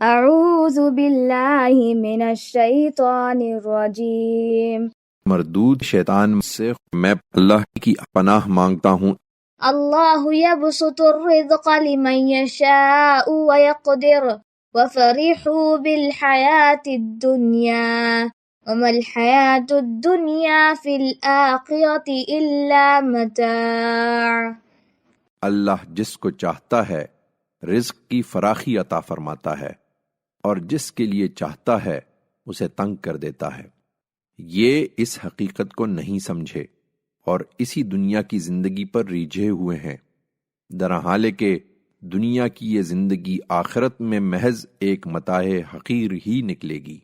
اعوذ باللہ من الشیطان الرجیم۔ مردود شیطان سے میں اللہ کی پناہ مانگتا ہوں۔ اللہ یبسط الرزق لمن یشاء ویقدر وفرحوا بالحیاة الدنیا وما الحیاة الدنیا فی الآخرة الا متاع۔ اللہ جس کو چاہتا ہے رزق کی فراخی عطا فرماتا ہے اور جس کے لیے چاہتا ہے اسے تنگ کر دیتا ہے۔ یہ اس حقیقت کو نہیں سمجھے اور اسی دنیا کی زندگی پر ریجھے ہوئے ہیں، درحالے کہ دنیا کی یہ زندگی آخرت میں محض ایک متاع حقیر ہی نکلے گی۔